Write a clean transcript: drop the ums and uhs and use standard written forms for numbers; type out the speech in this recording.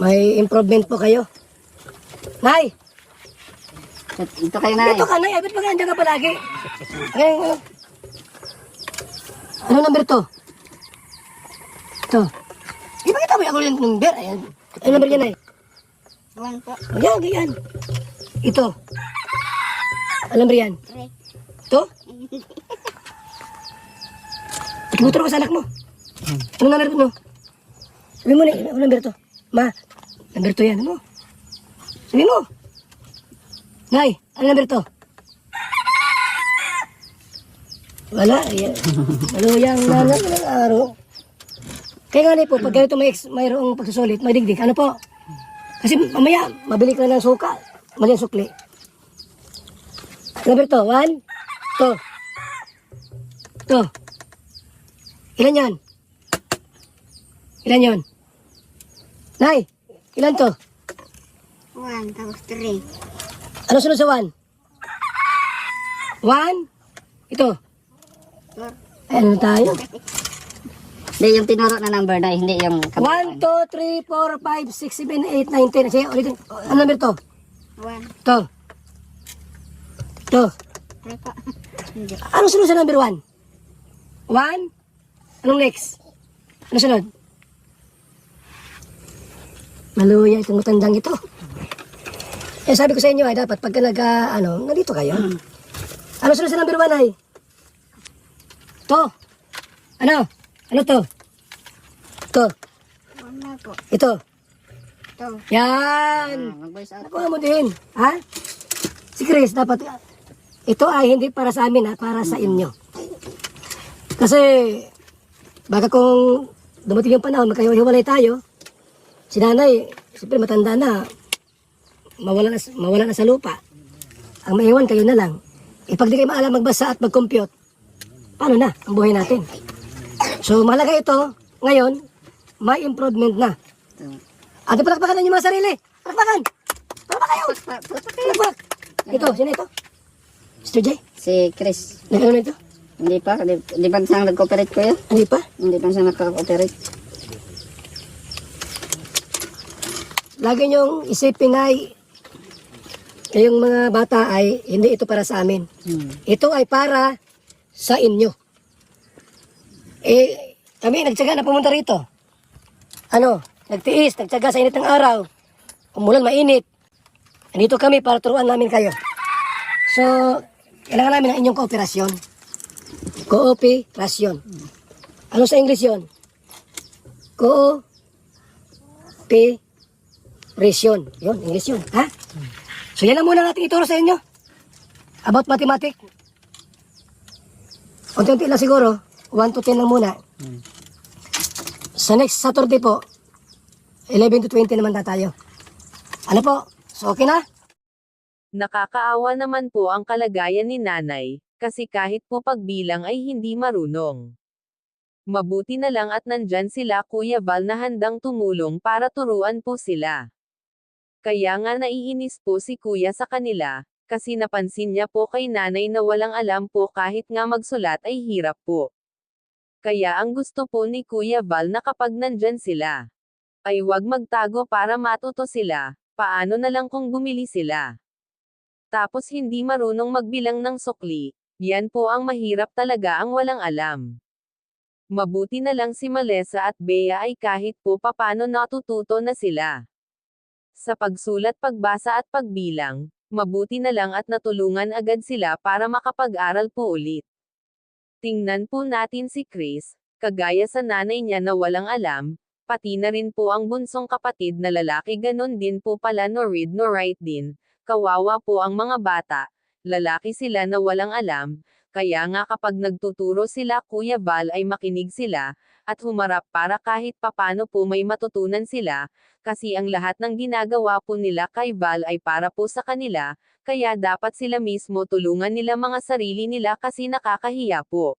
May improvement po kayo. Nay! Ito kayo, Nay. Dito ka, Nay. Abit pa ka, andyan ka palagi. Ngayon. Ano number to? Ito. Ipakita mo yung ako yung number. Ayan. Ano number yan, Nay? 1 po. Ayan, ganyan. Ito. Ano number yan? 3. Ito? Tumuturo ka sa anak mo. Anong number mo? Sabi mo na, ano number to? Ma, number to yan. Ano? Sabi mo. Nay, ano number to? Wala. Maluyang na ng araw. Kaya nga po, pag ganito mayroong pagsusulit, may digdig. Ano po? Kasi mamaya, mabili ka na ng suka. Mali ang sukli. Number to, 1, 2. Ilan yan? Ilan yon? Nay, ilan to? 1 tapos 3. Ano sunod sa 1? 1? Ito. 4. Ano tayo? Hindi yung tinuro na number na, hindi yung... 1, 2, 3, 4, 5, 6, 7, 8, 9, 10. Sige, ulitin. Ano number to? 1. To. To. 3 po. Hindi. Ano sunod sa number 1? 1? Anong next? Ano sunod? Maluya itong matandang ito. Eh sabi ko sa inyo ay dapat pagka nandito kayo. Ano sunod sa number 1 ay? To. Ano? Ano to? To. 1 na po. Ito. Ito. Yan. Mag-voice out. Nakuha mo din. Ha? Si Chris, dapat ito ay hindi para sa amin ha, para sa inyo. Kasi baka kung dumating yung panahon, magkahiwalay tayo, si nanay, siyempre matanda na, mawala na sa lupa. Ang maiwan kayo na lang. Eh pag di kayo maalam magbasa at mag-compute, paano na ang buhay natin? So mahalaga ito, ngayon, may improvement na. Ate, palakpakan na yung mga sarili. Palakpakan! Palakpakan kayo! Palakpak! Ito, sino ito? Mr. J? Si Chris. Ano na ito? Hindi pa. Hindi pa siyang nag-cooperate ko yun. Hindi pa? Hindi pa siya nag-cooperate. Lagi niyong isipin ay kayong mga bata ay hindi ito para sa amin. Ito ay para sa inyo. Eh, kami nagtsaga na pumunta rito. Ano? Nagtiis, nagtsaga sa init ng araw. Umulan, mainit. Nandito kami para turuan namin kayo. So, kailangan namin ng inyong kooperasyon. Kooperasyon. Ano sa English yon? Kooperasyon. Yun, English yun. Ha? So, yan lang muna natin ituro sa inyo. About mathematics. Unti-unti lang siguro. 1 to 10 lang muna. Sa next Saturday po, 11 to 20 naman na tayo. Ano po? So, okay na? Nakakaawa naman po ang kalagayan ni nanay, kasi kahit po pagbilang ay hindi marunong. Mabuti na lang at nandyan sila Kuya Val na handang tumulong para turuan po sila. Kaya nga naiinis po si Kuya sa kanila, kasi napansin niya po kay nanay na walang alam po kahit nga magsulat ay hirap po. Kaya ang gusto po ni Kuya Val na kapag nandyan sila, ay wag magtago para matuto sila, paano na lang kung bumili sila. Tapos hindi marunong magbilang ng sukli, yan po ang mahirap talaga ang walang alam. Mabuti na lang si Melissa at Bea ay kahit po papano natututo na sila. Sa pagsulat, pagbasa at pagbilang, mabuti na lang at natulungan agad sila para makapag-aral po ulit. Tingnan po natin si Chris, kagaya sa nanay niya na walang alam, pati na rin po ang bunsong kapatid na lalaki ganon din po pala no read no write din. Kawawa po ang mga bata, lalaki sila na walang alam, kaya nga kapag nagtuturo sila Kuya Val ay makinig sila, at humarap para kahit papano po may matutunan sila, kasi ang lahat ng ginagawa po nila kay Val ay para po sa kanila, kaya dapat sila mismo tulungan nila mga sarili nila kasi nakakahiya po.